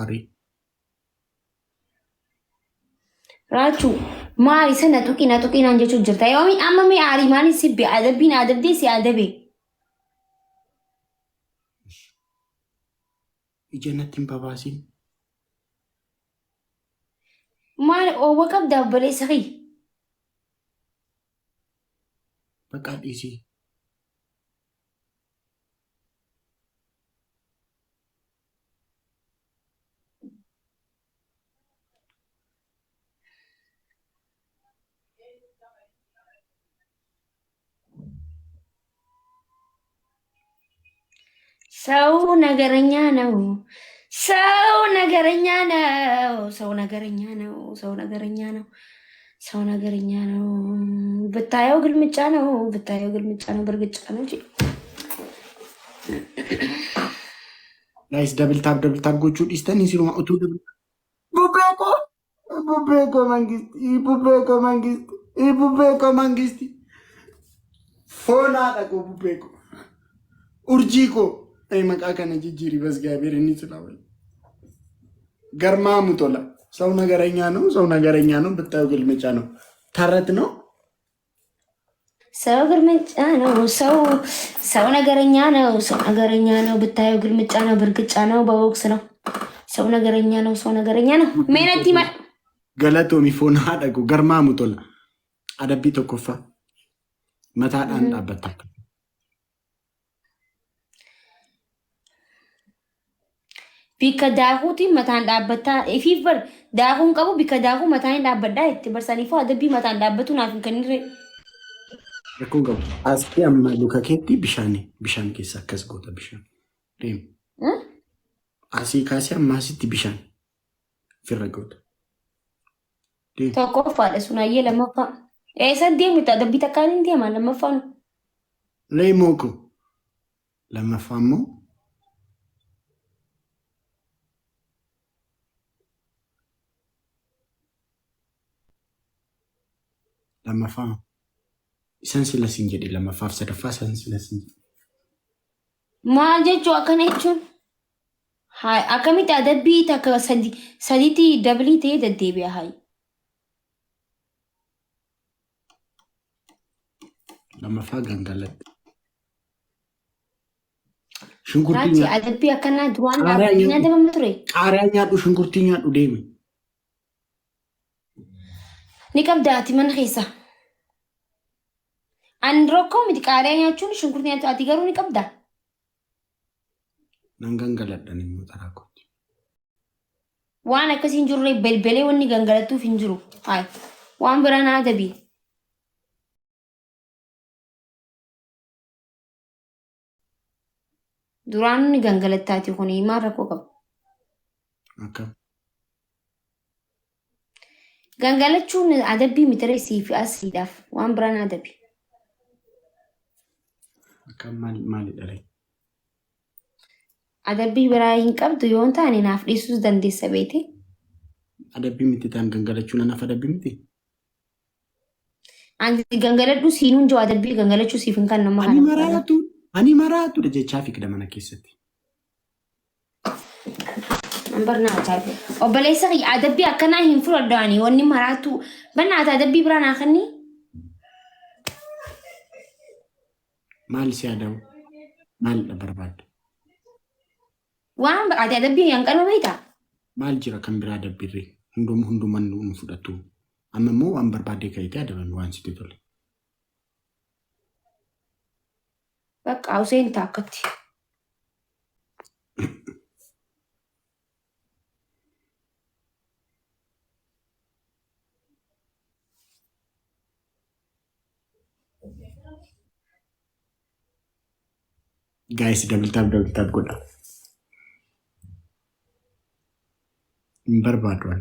Ari. Rachu, maali sana tuqina jechuun jirta. Yoomi amma mee aarii maali sibbi adabbiin adabdee si adabe. Ija natti hin babaasin. Maali oowwa qabdaa obboleessa kee? Bakka dhiisii. ሰው ነገረኛ ነው። ሰው ነገረኛ ነው። ሰው ነገረኛ ነው። ሰው ነገረኛ ነው። ሰው ነገረኛ ነው። ብታየው ግልምጫ ነው። ብታየው ግልምጫ ነው። በርግጫ ነው እንጂ Guys, double tap gochuu dhiistanii siruma utuu double Bubbeko mangisti. Foonaa dhaqoo Bubbeko. Urjii koo. Maqaa kana jijjiiri bas gaabiri inni sila wayi. Garmaamu tola. Sau ነገረኛ ነው ብታየው ግልምጫ ነው። ተረት ነው። ሰው ግልምጫ ነው። ሰው ነገረኛ ነው። ሰው ነገረኛ ነው። ብታየው ግልምጫ ነው። በርግጫ ነው። በቦክስ ነው። ሰው ነገረኛ ነው። ሰው ነገረኛ ነው። ሜነቲ ማ ገለቶሚ ፎonaa dhaqoo garmaamu tola. Adabbii tokkoffaa mataadhaan dhaabbata. Bika daakuuti mataan dhaabbataa ifiif bar daakuun qabu bika daakuu mataan dhaabbadhaa itti barsaniifoo adabbii mataan dhaabbatu naaf hin kennirre. Rakkoon qabu. Asii amma luka keetti bishaan keessa akkas goota bishaan. Deemu. Asii kaasee amma asitti bishaan firra goota. Tokkoffaadha sunaayyee lammaffaa. Eessa deemu adabbii takkaan hin deemaa lammaffaan. Leemooko. Lammaffaa immoo. Lammaffaa isaan sila siin jedhe lammaffaaf sadaffaa isaan sila siin jedhe. Maal jechuun akkana jechuun akkamitti adabbii takka sadiitti dabalii ta'ee deddeebi'a hayi. Lammaffaa gangalatti. Raati adabbii akkanaa duraan nyaatamu ture. Qaaraa nyaadhu shunkurtii nyaadhu deemi. Ni qabdaati mana keessa. Ani rokkoo miti qaaraa nyaachuun shunkurtii nyaatu ati garuu ni qabdaa. Nan gangaladhan immoo taraa kooti. Waan akkasii hin jirre belbelee wanni gangalattuuf hin jiru. Waan biraa naa adabii. Duraan ni gangalattaati kun maal rakkoo qaba. Akkam. Gangalachuun adabbii mitire siif asiidhaaf waan biraan adabi. Akkam maali dhalai? Adabbii biraa hin qabdu yoo taane naaf dhiisuus dandeessa beete. Adabbii miti ta'an gangalachuu nanaaf adabbii miti. Anti gangaladhu siinuun jiru adabbii gangalachuu siif hin kan nama kana. Ani maraatu jechaa fi mana keessatti. Barnaataa obboleessa adabbii akkanaa hin fudhadhaani wanni maraatu barnaata adabbii biraa naa kenni. Maal si adabu? Maal barbaaddu? Waan ati adabbii hanqanuu beektaa? Maal jira kan biraa adabbiirree? Hundumaan nu fudhatu. Amma immoo waan barbaadee ka'eetee adaban waan sitti tole. Bakka Hussein taakkatti. Guys, double tap godha. Hin barbaadu.